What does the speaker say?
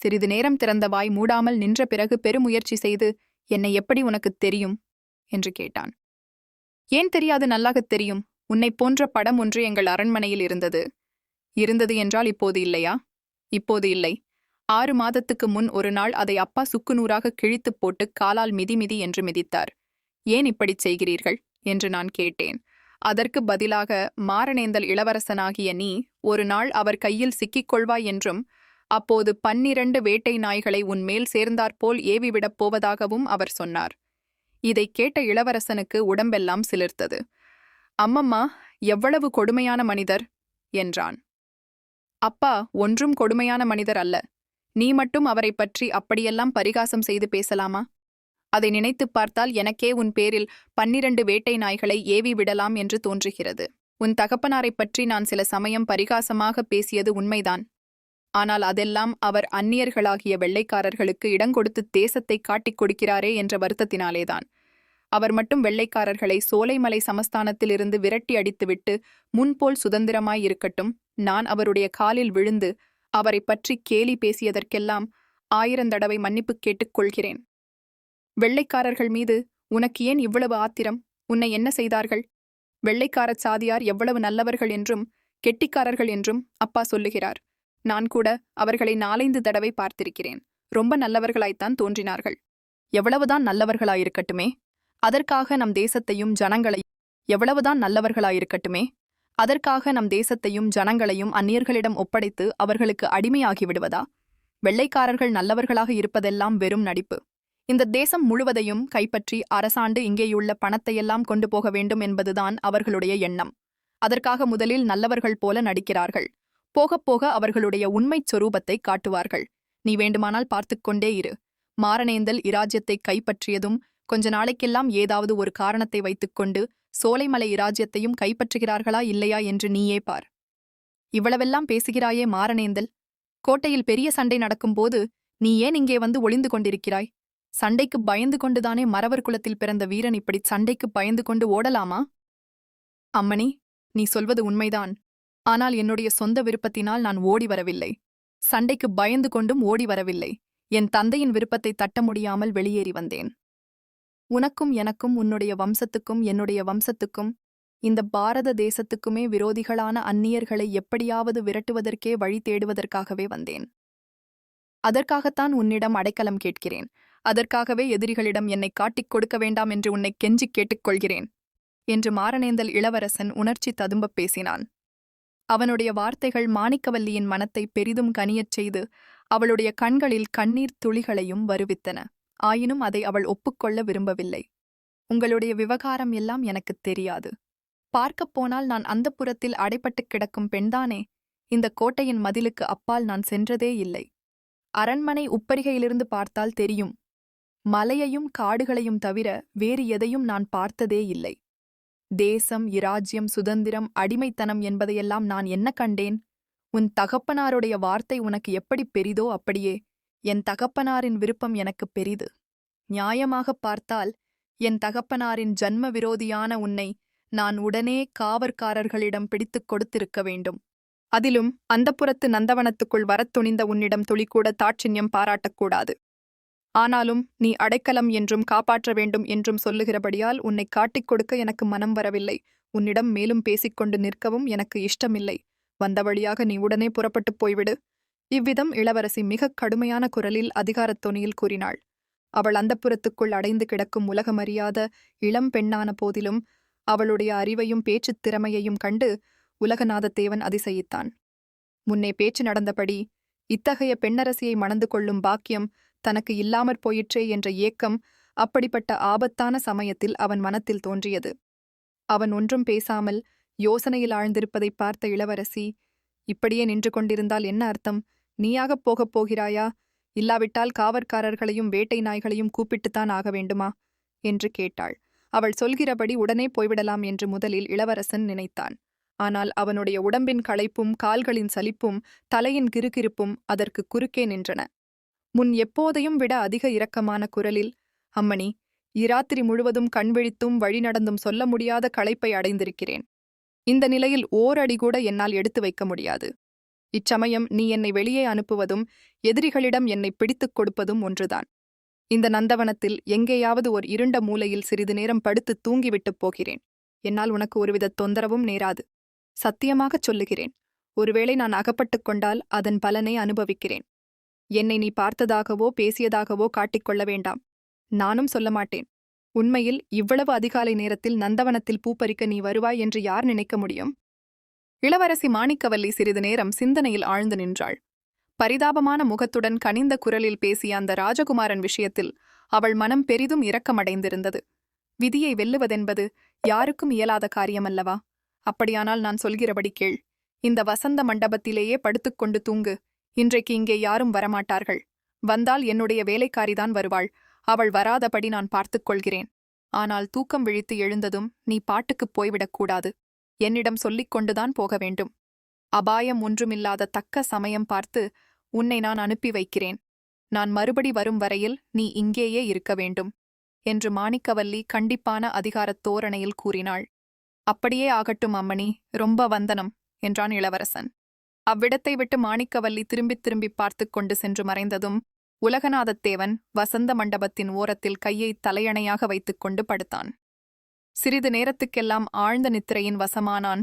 சிறிது நேரம் திறந்த வாய் மூடாமல் நின்ற பிறகு பெருமுயற்சி செய்து, என்னை எப்படி உனக்குத் தெரியும் என்று கேட்டான். ஏன் தெரியாது, நல்லாகத் தெரியும். உன்னைப் போன்ற படம் ஒன்று எங்கள் அரண்மனையில் இருந்தது. இருந்தது என்றால் இப்போது இல்லையா? இப்போது இல்லை. 6 மாதத்துக்கு முன் ஒரு நாள் அதை அப்பா சுக்குநூறாக கிழித்துப் போட்டு காலால் மிதி என்று மிதித்தார். ஏன் இப்படிச் செய்கிறீர்கள் என்று நான் கேட்டேன். அதற்கு பதிலாக, மாரணேந்தல் இளவரசனாகிய நீ ஒரு நாள் அவர் கையில் சிக்கிக் கொள்வாய் என்றும் அப்போது 12 வேட்டை நாய்களை உன்மேல் சேர்ந்தாற்போல் ஏவிவிடப் போவதாகவும் அவர் சொன்னார். இதைக் கேட்ட இளவரசனுக்கு உடம்பெல்லாம் சிலிர்த்தது. அம்மம்மா, எவ்வளவு கொடுமையான மனிதர் என்றான். அப்பா ஒன்றும் கொடுமையான மனிதர் அல்ல. நீ மட்டும் அவரைப் பற்றி அப்படியெல்லாம் பரிகாசம் செய்து பேசலாமா? அதை நினைத்துப் பார்த்தால் எனக்கே உன் பேரில் 12 வேட்டை நாய்களை ஏவி விடலாம் என்று தோன்றுகிறது. உன் தகப்பனாரைப் பற்றி நான் சில சமயம் பரிகாசமாக பேசியது உண்மைதான். ஆனால் அதெல்லாம் அவர் அந்நியர்களாகிய வெள்ளைக்காரர்களுக்கு இடங்கொடுத்து தேசத்தை காட்டிக் கொடுக்கிறாரே என்ற வருத்தத்தினாலேதான். அவர் மட்டும் வெள்ளைக்காரர்களை சோலைமலை சமஸ்தானத்திலிருந்து விரட்டி அடித்துவிட்டு முன்போல் சுதந்திரமாய் இருக்கட்டும். நான் அவருடைய காலில் விழுந்து அவரைப் பற்றி கேலி பேசியதற்கெல்லாம் 1000 தடவை மன்னிப்பு கேட்டுக்கொள்கிறேன். வெள்ளைக்காரர்கள் மீது உனக்கு ஏன் இவ்வளவு ஆத்திரம்? உன்னை என்ன செய்தார்கள்? வெள்ளைக்காரச் சாதியார் எவ்வளவு நல்லவர்கள் என்றும் கெட்டிக்காரர்கள் என்றும் அப்பா சொல்லுகிறார். நான் கூட அவர்களை 4-5 தடவை பார்த்திருக்கிறேன். ரொம்ப நல்லவர்களாய்த்தான் தோன்றினார்கள். எவ்வளவுதான் நல்லவர்களாயிருக்கட்டுமே, அதற்காக நம் தேசத்தையும் ஜனங்களையும் அந்நியர்களிடம் ஒப்படைத்து அவர்களுக்கு அடிமையாகி விடுவதா? வெள்ளைக்காரர்கள் நல்லவர்களாக இருப்பதெல்லாம் வெறும் நடிப்பு. இந்த தேசம் முழுவதையும் கைப்பற்றி அரசாண்டு இங்கேயுள்ள பணத்தையெல்லாம் கொண்டு போக வேண்டும் என்பதுதான் அவர்களுடைய எண்ணம். அதற்காக முதலில் நல்லவர்கள் போல நடிக்கிறார்கள். போகப் போக அவர்களுடைய உண்மைச் சொரூபத்தை காட்டுவார்கள். நீ வேண்டுமானால் பார்த்துக்கொண்டே இரு. மாரணேந்தல் இராஜ்யத்தை கைப்பற்றியதும் கொஞ்ச நாளைக்கெல்லாம் ஏதாவது ஒரு காரணத்தை வைத்துக்கொண்டு சோலைமலை இராஜ்யத்தையும் கைப்பற்றுகிறார்களா இல்லையா என்று நீயே பார். இவ்வளவெல்லாம் பேசுகிறாயே மாரணேந்தல், கோட்டையில் பெரிய சண்டை நடக்கும்போது நீ ஏன் இங்கே வந்து ஒளிந்து கொண்டிருக்கிறாய்? சண்டைக்கு பயந்து கொண்டுதானே மறவர் குலத்தில் பிறந்த வீரன் இப்படி சண்டைக்கு பயந்து கொண்டு ஓடலாமா? அம்மணி, நீ சொல்வது உண்மைதான். ஆனால் என்னுடைய சொந்த விருப்பத்தினால் நான் ஓடி வரவில்லை. சண்டைக்கு பயந்து கொண்டும் ஓடி வரவில்லை. என் தந்தையின் விருப்பத்தை தட்ட முடியாமல் வெளியேறி வந்தேன். உனக்கும் எனக்கும், உன்னுடைய வம்சத்துக்கும் என்னுடைய வம்சத்துக்கும், இந்த பாரத தேசத்துக்குமே விரோதிகளான அந்நியர்களை எப்படியாவது விரட்டுவதற்கே வழி தேடுவதற்காகவே வந்தேன். அதற்காகத்தான் உன்னிடம் அடைக்கலம் கேட்கிறேன். அதற்காகவே எதிரிகளிடம் என்னை காட்டிக் கொடுக்க வேண்டாம் என்று உன்னை கெஞ்சிக் கேட்டுக்கொள்கிறேன் என்று மாரணேந்தல் இளவரசன் உணர்ச்சி ததும்பப் பேசினான். அவனுடைய வார்த்தைகள் மாணிக்கவல்லியின் மனத்தை பெரிதும் கனியச் செய்து அவளுடைய கண்களில் கண்ணீர் துளிகளையும் வருவித்தன. ஆயினும் அதை அவள் ஒப்புக்கொள்ள விரும்பவில்லை. உங்களுடைய விவகாரம் எல்லாம் எனக்குத் தெரியாது. பார்க்கப் போனால் நான் அந்தப்புரத்தில் அடைப்பட்டுக் கிடக்கும் பெண்தானே. இந்த கோட்டையின் மதிலுக்கு அப்பால் நான் சென்றதே இல்லை. அரண்மனை உப்பரிகையிலிருந்து பார்த்தால் தெரியும். மலையையும் காடுகளையும் தவிர வேறு எதையும் நான் பார்த்ததே இல்லை. தேசம், இராஜ்யம், சுதந்திரம், அடிமைத்தனம் என்பதையெல்லாம் நான் என்ன கண்டேன்? உன் தகப்பனாருடைய வார்த்தை உனக்கு எப்படி பெரிதோ அப்படியே என் தகப்பனாரின் விருப்பம் எனக்கு பெரிது. நியாயமாகப் பார்த்தால் என் தகப்பனாரின் ஜன்ம விரோதியான உன்னை நான் உடனே காவற்காரர்களிடம் பிடித்துக் கொடுத்திருக்க வேண்டும். அதிலும் அந்தப்புரத்து நந்தவனத்துக்குள் வரத் துணிந்த உன்னிடம் துளிக்கூட தாட்சிண்யம் பாராட்டக்கூடாது. ஆனாலும் நீ அடைக்கலம் என்றும் காப்பாற்ற வேண்டும் என்றும் சொல்லுகிறபடியால் உன்னை காட்டிக் கொடுக்க எனக்கு மனம் வரவில்லை. உன்னிடம் மேலும் பேசிக்கொண்டு நிற்கவும் எனக்கு இஷ்டமில்லை. வந்த வழியாக நீ உடனே புறப்பட்டுப் போய்விடு. இவ்விதம் இளவரசி மிகக் கடுமையான குரலில் அதிகாரத் தொனியில் கூறினாள். அவள் அந்தப்புரத்துக்குள் அடைந்து கிடக்கும் உலகமறியாத இளம் பெண்ணான போதிலும் அவளுடைய அறிவையும் பேச்சுத் திறமையையும் கண்டு உலகநாதத்தேவன் அதிசயித்தான். முன்னே பேச்சு நடந்தபடி இத்தகைய பெண்ணரசியை மணந்து கொள்ளும் பாக்கியம் தனக்கு இல்லாமற் போயிற்றே என்ற ஏக்கம் அப்படிப்பட்ட ஆபத்தான சமயத்தில் அவன் மனத்தில் தோன்றியது. அவன் ஒன்றும் பேசாமல் யோசனையில் ஆழ்ந்திருப்பதைப் பார்த்த இளவரசி, இப்படியே நின்று கொண்டிருந்தால் என்ன அர்த்தம்? நீயாகப் போகப் போகிறாயா? இல்லாவிட்டால் காவற்காரர்களையும் வேட்டை நாய்களையும் கூப்பிட்டுத்தான் ஆக வேண்டுமா என்று கேட்டாள். அவள் சொல்கிறபடி உடனே போய்விடலாம் என்று முதலில் இளவரசன் நினைத்தான். ஆனால் அவனுடைய உடம்பின் களைப்பும் கால்களின் சலிப்பும் தலையின் கிறுகிறுப்பும் அதற்கு குறுக்கே நின்றன. முன் எப்போதையும் விட அதிக இரக்கமான குரலில், அம்மணி, இராத்திரி முழுவதும் கண்விழித்தும் வழி நடந்தும் சொல்ல முடியாத களைப்பை அடைந்திருக்கிறேன். இந்த நிலையில் ஓரடி கூட என்னால் எடுத்து வைக்க முடியாது. இச்சமயம் நீ என்னை வெளியே அனுப்புவதும் எதிரிகளிடம் என்னை பிடித்துக் கொடுப்பதும் ஒன்றுதான். இந்த நந்தவனத்தில் எங்கேயாவது ஒரு இருண்ட மூலையில் சிறிது நேரம் படுத்து தூங்கிவிட்டுப் போகிறேன். என்னால் உனக்கு ஒருவித தொந்தரவும் நேராது. சத்தியமாகச் சொல்லுகிறேன். ஒருவேளை நான் அகப்பட்டுக் கொண்டால் அதன் பலனை அனுபவிக்கிறேன். என்னை நீ பார்த்ததாகவோ பேசியதாகவோ காட்டிக்கொள்ள வேண்டாம். நானும் சொல்ல மாட்டேன். உண்மையில் இவ்வளவு அதிகாலை நேரத்தில் நந்தவனத்தில் பூப்பறிக்க நீ வருவாய் என்று யார் நினைக்க முடியும்? இளவரசி மாணிக்கவல்லி சிறிது நேரம் சிந்தனையில் ஆழ்ந்து நின்றாள். பரிதாபமான முகத்துடன் கனிந்த குரலில் பேசிய அந்த ராஜகுமாரன் விஷயத்தில் அவள் மனம் பெரிதும் இரக்கமடைந்திருந்தது. விதியை வெல்லுவதென்பது யாருக்கும் இயலாத காரியமல்லவா? அப்படியானால் நான் சொல்கிறபடி கேள். இந்த வசந்த மண்டபத்திலேயே படுத்துக்கொண்டு தூங்கு. இன்றைக்கு இங்கே யாரும் வரமாட்டார்கள். வந்தால் என்னுடைய வேலைக்காரிதான் வருவாள். அவள் வராதபடி நான் பார்த்துக் கொள்கிறேன். ஆனால் தூக்கம் விழித்து எழுந்ததும் நீ பாட்டுக்குப் போய்விடக்கூடாது. என்னிடம் சொல்லிக் கொண்டுதான் போக வேண்டும். அபாயம் ஒன்றுமில்லாத தக்க சமயம் பார்த்து உன்னை நான் அனுப்பி வைக்கிறேன். நான் மறுபடி வரும் வரையில் நீ இங்கேயே இருக்க வேண்டும் என்று மாணிக்கவல்லி கண்டிப்பான அதிகாரத் தோரணையில் கூறினாள். அப்படியே ஆகட்டும் அம்மணி, ரொம்ப வந்தனம் என்றான் இளவரசன். அவ்விடத்தை விட்டு மாணிக்கவல்லி திரும்பித் திரும்பிப் பார்த்துக் கொண்டு சென்று மறைந்ததும் உலகநாதத்தேவன் வசந்த மண்டபத்தின் ஓரத்தில் கையை தலையணையாக வைத்துக் கொண்டு படுத்தான். சிறிது நேரத்துக்கெல்லாம் ஆழ்ந்த நித்திரையின் வசமானான்.